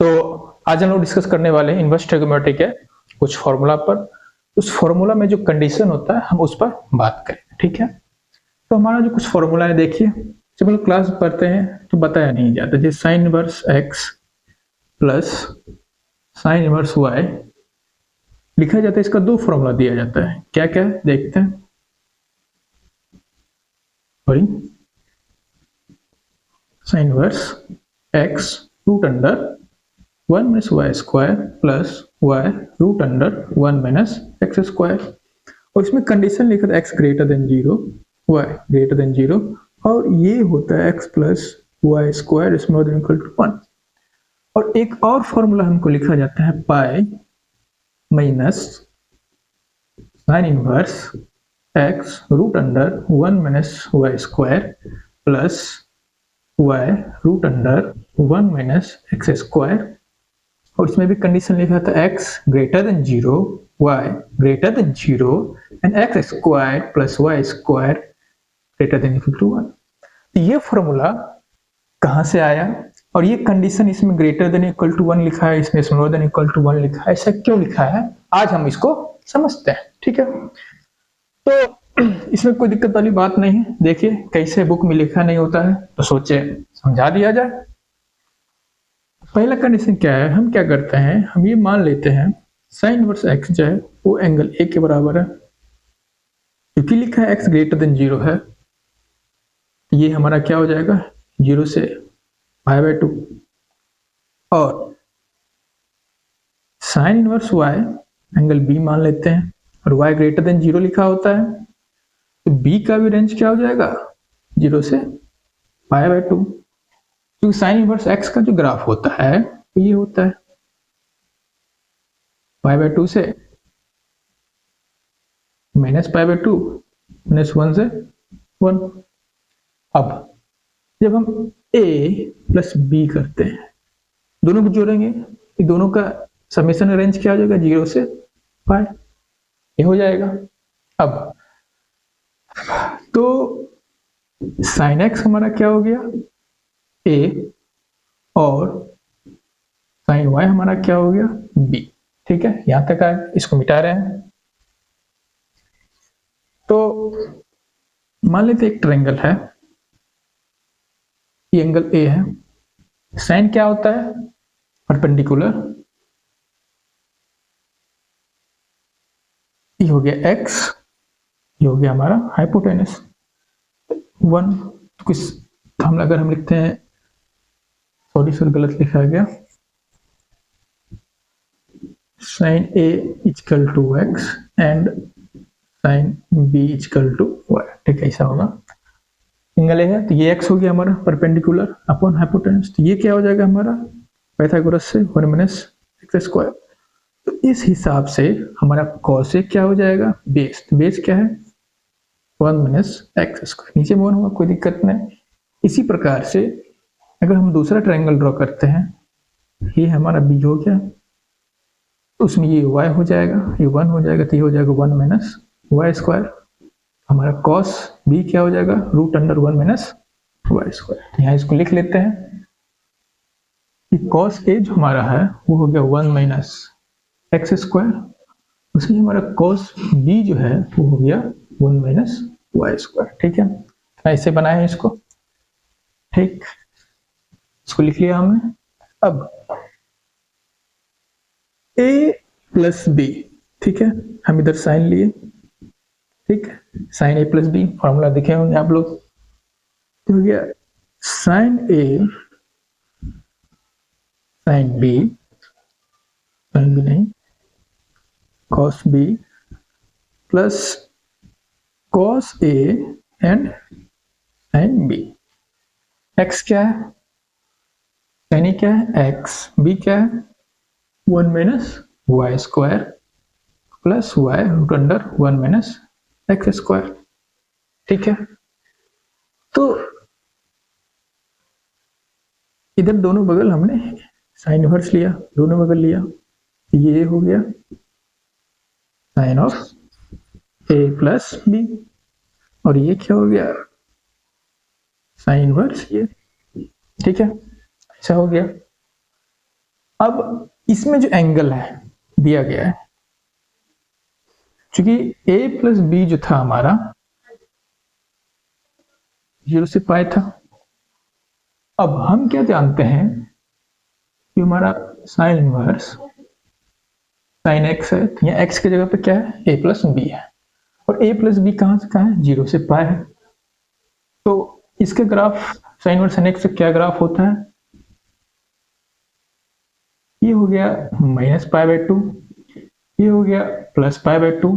तो आज हम लोग डिस्कस करने वाले हैं इनवर्स ट्रिगोनोमेट्री के कुछ फॉर्मूला पर। उस फॉर्मूला में जो कंडीशन होता है हम उस पर बात करें, ठीक है। तो हमारा जो कुछ फॉर्मूला है, देखिए जब हम लोग क्लास पढ़ते हैं तो बताया नहीं जाता, जैसे sine inverse x plus sine inverse y लिखा जाता है। इसका दो फॉर्मूला दिया जाता है, क्या क्या है देखते हैं। Sorry, sine inverse x root under 1 minus y square plus y root under 1 minus x square. और इसमें कंडीशन लिखा था x greater than 0, y greater than 0, और ये होता है x plus y square is more than equal to 1। और एक और फॉर्मूला हमको लिखा जाता है pi minus sine inverse x root under 1 minus y square plus y root under 1 minus x square. और इसमें भी कंडीशन लिखा था x greater than 0, y greater than 0 and x square plus y square greater than equal to 1। तो ये formula कहाँ से आया, और ये कंडीशन इसमें ग्रेटर देन इक्वल टू 1 लिखा है, इसमें स्मॉलर देन इक्वल टू 1 लिखा है, ऐसा क्यों लिखा है आज हम इसको समझते हैं, ठीक है। तो इसमें कोई दिक्कत वाली बात नहीं है। देखिए कैसे बुक में लिखा नहीं होता है तो सोचे समझा दिया जाए। पहला कंडीशन क्या है, हम क्या करते हैं, हम ये मान लेते हैं साइन इनवर्स एक्स जो है वो एंगल ए के बराबर है, क्योंकि लिखा है एक्स ग्रेटर देन 0 है। ये हमारा क्या हो जाएगा, 0 से पाई बाय 2। और sine inverse y angle b मान लेते हैं, और वाई ग्रेटर देन 0 लिखा होता है, तो बी का भी रेंज क्या हो जाएगा, 0 से पाई बाय 2। क्योंकि साइन इनवर्स एक्स का जो ग्राफ होता है तो ये होता है पाई बाय 2 से माइनस पाई बाय 2 माइनस 1 से 1। अब जब हम a प्लस बी करते हैं, दोनों को जोड़ेंगे, ये दोनों का समेशन रेंज क्या हो जाएगा, 0 से पाई, ये हो जाएगा। अब तो साइन एक्स हमारा क्या हो गया, a, और साइन वाई हमारा क्या हो गया, b। ठीक है, यहां तक आए, इसको मिटा रहे हैं। तो मान लेते एक ट्रायंगल है, ये एंगल ए है, साइन क्या होता है, परपेंडिकुलर, ये हो गया x, ये हो गया हमारा हाइपोटेनस 1। तो कुछ हम अगर हम लिखते हैं, सॉरी सर गलत लिखा गया, sine a equal to x and sine b equal to y, ठीक है, ऐसा होगा। एंगल ए है तो ये x हो गया हमारा परपेंडिकुलर अपॉन हाइपोटेनस, तो ये क्या हो जाएगा हमारा पाइथागोरस से 1 माइनस एक्स स्क्वायर। तो इस हिसाब से हमारा कॉस ए क्या हो जाएगा, बेस, तो बेस क्या है 1 माइनस एक्स स्क्वायर, नीचे में 1 होगा, कोई दिक्कत नहीं। इसी प्रकार से अगर हम दूसरा ट्रायंगल ड्रॉ करते हैं, ये हमारा बी हो गया, तो उसमें ये y हो जाएगा, ये 1 हो जाएगा, तो ये हो जाएगा 1 माइनस वाई स्क्वायर। हमारा कॉस बी क्या हो जाएगा, root under 1 minus y square. यहाँ इसको लिख लेते हैं कि कॉस ए जो हमारा है वो हो गया 1 माइनस एक्स स्क्वायर, उसमें हमारा कॉस बी जो है वो हो गया 1 माइनस वाई स्क्वायर। ठीक है, ऐसे बनाए हैं इसको, ठीक, इसको लिख लिया हमने। अब a प्लस बी, ठीक है, हम इधर साइन लिए, ठीक, sine a plus b, formula देखे होंगे आप लोग, तो हो गया sine a sine b, sine b नहीं, cos b plus cos a and sine b। x क्या है, साइन a क्या है x, b क्या है 1 minus y square plus y root under 1 minus x square. ठीक है, तो इधर दोनों बगल हमने साइन इनवर्स लिया, दोनों बगल लिया, ये हो गया sine of a plus b, और ये क्या हो गया साइन इनवर्स ये। ठीक है, ऐसा हो गया। अब इसमें जो एंगल है दिया गया है, क्योंकि a प्लस बी जो था हमारा 0 से पाई था। अब हम क्या जानते हैं कि हमारा साइन इनवर्स साइन एक्स है, तो यहाँ एक्स की जगह पे क्या है, a प्लस बी है, और a प्लस बी कहाँ से कहाँ है, 0 से पाई है। तो इसके graph sine inverse sine x का क्या ग्राफ होता है, ये हो गया माइनस पाई बाई 2, ये हो गया प्लस पाई बाई 2,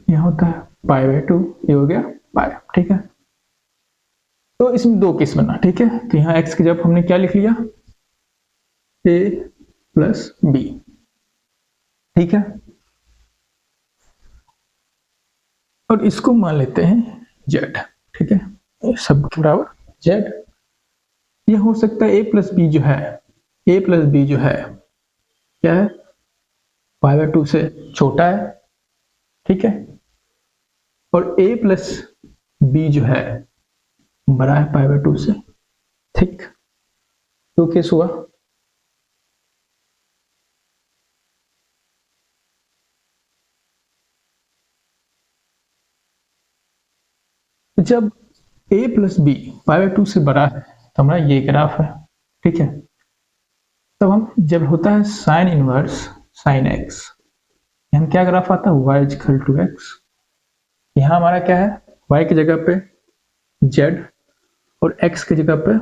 यहाँ होता है पाई बाई 2, ये हो गया पाई। ठीक है, तो इसमें दो केस बना। ठीक है, तो यहाँ x की जगह हमने क्या लिख लिया, a प्लस बी। ठीक है, और इसको मान लेते हैं z। ठीक है, सब के बराबर z। ये हो सकता है a प्लस बी जो है, a प्लस बी जो है क्या है, पाई बाई 2 से छोटा है। ठीक है, और a प्लस बी जो है बड़ा है पाई बाई 2 से। ठीक, तो केस हुआ। जब a plus b pi by 2 से बड़ा है तो हमारा ये ग्राफ है। ठीक है, तब हम जब होता है साइन इनवर्स साइन एक्स, हम क्या ग्राफ आता है, y इक्वल टू एक्स। यहाँ हमारा क्या है, y की जगह पे z और x की जगह पे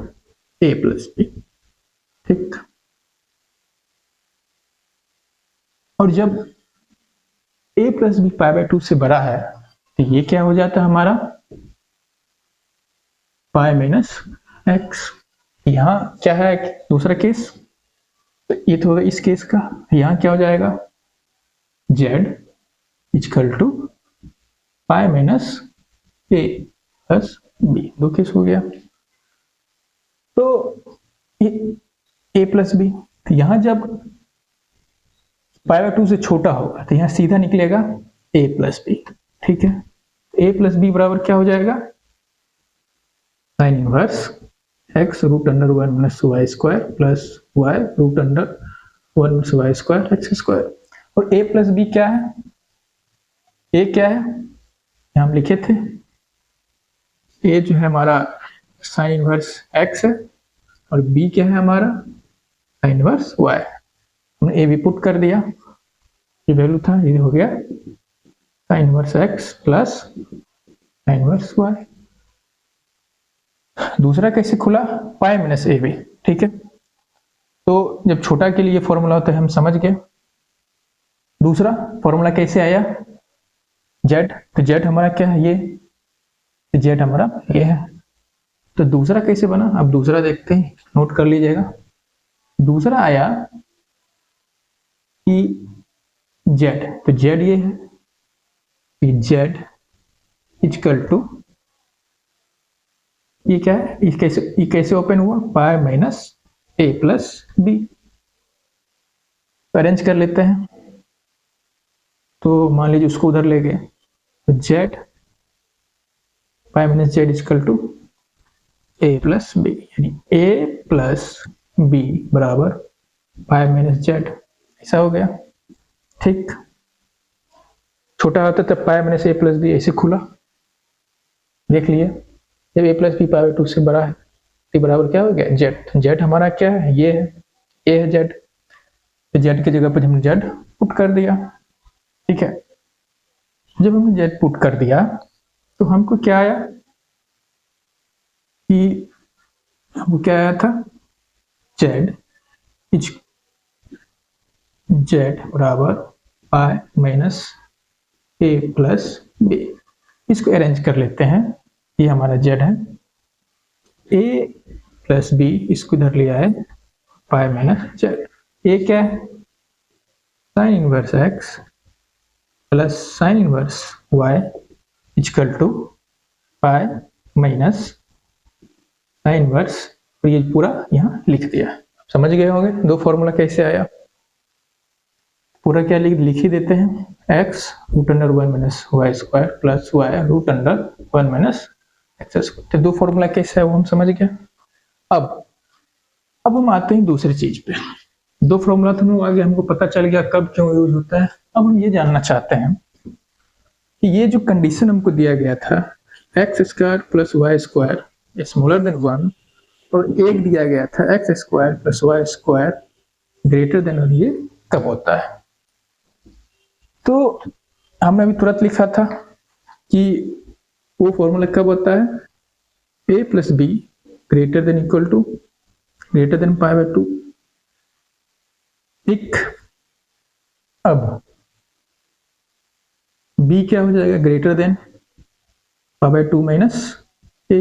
a प्लस बी। ठीक, और जब a plus b pi by 2 से बड़ा है तो ये क्या हो जाता है हमारा, पाई माइनस एक्स। यहाँ क्या है दूसरा केस, तो ये तो होगा इस केस का। यहाँ क्या हो जाएगा, z equal to pi minus a plus b. दो केस हो गया। तो ए प्लस बी, तो यहाँ जब पाई बाई 2 से छोटा होगा तो यहाँ सीधा निकलेगा a प्लस बी। ठीक है, a प्लस बी बराबर क्या हो जाएगा, sine inverse x root under 1 minus y square plus y root under 1 minus y square x square. और a प्लस बी क्या है, a क्या है, यहाँ हम लिखे थे a जो है हमारा साइन इनवर्स x है, और b क्या है हमारा साइन इनवर्स y। हमने a भी पुट कर दिया, ये वैल्यू था, ये हो गया sign inverse x plus sine inverse y। दूसरा कैसे खुला, पाई माइनस ए बी। ठीक है, तो जब छोटा के लिए फॉर्मूला होता है हम समझ गए। दूसरा फॉर्मूला कैसे आया, z, तो z हमारा क्या है, ये, तो z हमारा ये है। तो दूसरा कैसे बना, अब दूसरा देखते हैं, नोट कर लीजिएगा। दूसरा आया कि z, तो z ये है, z इक्वल टू, ये क्या है, ये कैसे ओपन हुआ, पाई minus a plus B. Arrange कर लेते हैं, तो मान लीजिए उसको उधर ले गए, तो z pi minus z equal to a plus b, यानी ए प्लस बी बराबर पाई माइनस जेड, ऐसा हो गया। ठीक, छोटा होता तब पाई माइनस ए प्लस बी ऐसे खुला, देख लिए। जब ए प्लस बी पाई बाई 2 से बड़ा है तो बराबर क्या हो गया, जेड। जेड हमारा क्या है, ये है, ए है जेड, तो जेड की जगह पर हमने जेड पुट कर दिया। ठीक है, जब हमने जेड पुट कर दिया तो हमको क्या आया कि हमको क्या आया था, जेड जेड बराबर पाई माइनस ए प्लस बी। इसको अरेंज कर लेते हैं, ये हमारा जेड है, ए प्लस बी इसको इधर लिया है पाई माइनस जेड। ए क्या है, sine inverse x plus sine inverse y equal to pi minus sine inverse, और ये पूरा यहाँ लिख दिया। समझ गए होंगे दो फॉर्मूला कैसे आया, पूरा क्या लिख ही देते हैं, x root under 1 minus y square plus y root under 1 minus x square. तो दो फॉर्मूला कैसे है वो हम समझ गए। अब अब हम आते हैं दूसरी चीज पे। दो फॉर्मूला तो हम आगे हमको पता चल गया कब क्यों यूज होता है। अब हम ये जानना चाहते हैं कि ये जो कंडीशन हमको दिया गया था x square plus y square smaller than 1 और एक दिया गया था x square plus y square greater than 1, ये कब होता है। तो हमने अभी तुरंत लिखा था कि वो फॉर्मूला कब होता है a plus b greater than equal to greater than pi by 2। ठीक, अब b क्या हो जाएगा greater than pi by 2 minus a।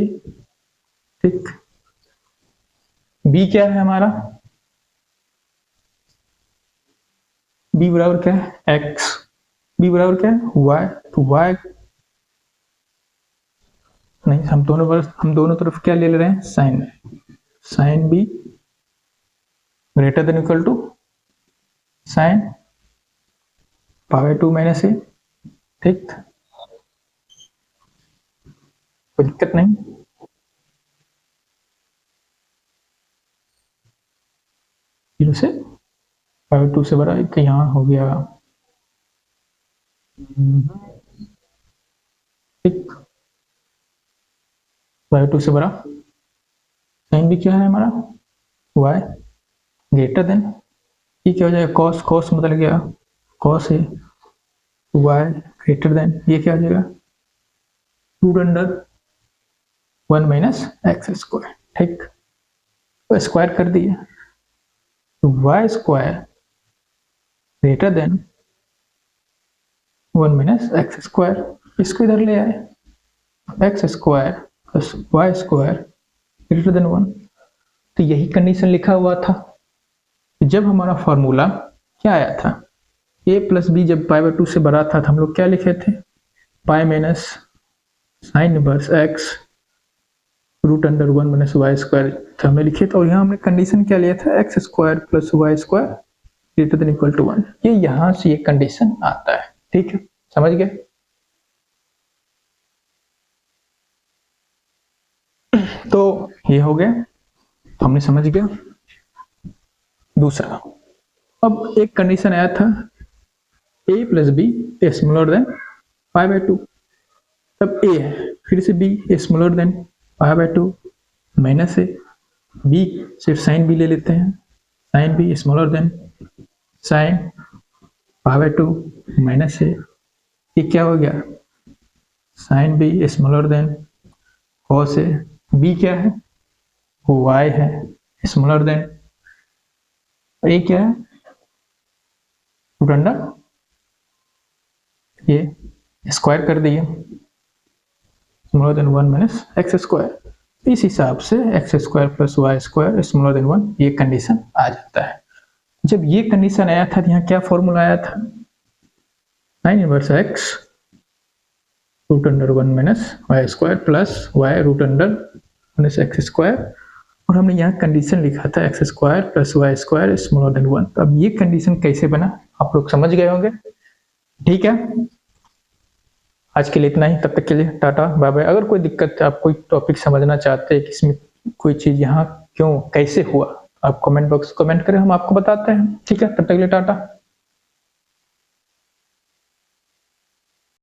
ठीक, b क्या है हमारा, b बराबर क्या है x, b बराबर क्या है y, तो y नहीं, हम दोनों तरफ क्या ले रहे हैं sine b greater than equal to sine pi by 2 minus a। ठीक, कोई दिक्कत नहीं। जीरो से पाई बाय 2 से बड़ा एक यहाँ हो गया। ठीक, पाई बाय 2 से बड़ा साइन भी क्या है हमारा y ग्रेटर देन, ये क्या हो जाएगा cos, cos बदल गया cos है y ग्रेटर देन, ये क्या हो जाएगा root under 1 minus x square. ठीक, तो स्क्वायर कर दिए तो y square greater than 1 minus x square, इसको इधर ले आए x square plus y square greater than 1। तो यही कंडीशन लिखा हुआ था जब हमारा फॉर्मूला क्या आया था a प्लस बी, जब पाई बाय 2 से बड़ा था तो हम लोग क्या लिखे थे pi minus sine inverse x root under 1 minus y square तो हमने लिखे थे। और यहाँ हमने कंडीशन क्या लिया था x square plus y square greater than equal to 1। ये यहाँ से ये कंडीशन आता है। ठीक है, समझ गए। तो ये हो गया, हमने समझ गया। दूसरा, अब एक कंडीशन आया था a plus b smaller than pi by 2, तब a है फिर से b smaller than pi by 2 minus a, b सिर्फ साइन b ले लेते हैं sine b smaller than sine pi by 2 minus a, ये क्या हो गया sine b smaller than cos a, b क्या है वो y है स्मॉलर देन, और ये क्या है रूट अंडर, ये स्क्वायर कर दिए smaller than 1 minus x square. इस हिसाब से x square plus y square smaller than 1 ये कंडीशन आ जाता है। जब ये कंडीशन आया था यहाँ क्या फॉर्मूला आया था sine inverse x root under 1 minus y square plus y root under minus x square, और हमने यहाँ कंडीशन लिखा था x square plus y square smaller than 1। तो अब ये कंडीशन कैसे बना आप लोग समझ गए होंगे। ठीक है, आज के लिए इतना ही, तब तक के लिए टाटा बाय बाय। अगर कोई दिक्कत है, आप कोई टॉपिक समझना चाहते हैं कि इसमें कोई चीज यहाँ क्यों कैसे हुआ, आप कमेंट बॉक्स कमेंट करें, हम आपको बताते हैं। ठीक है, तब तक के लिए टाटा।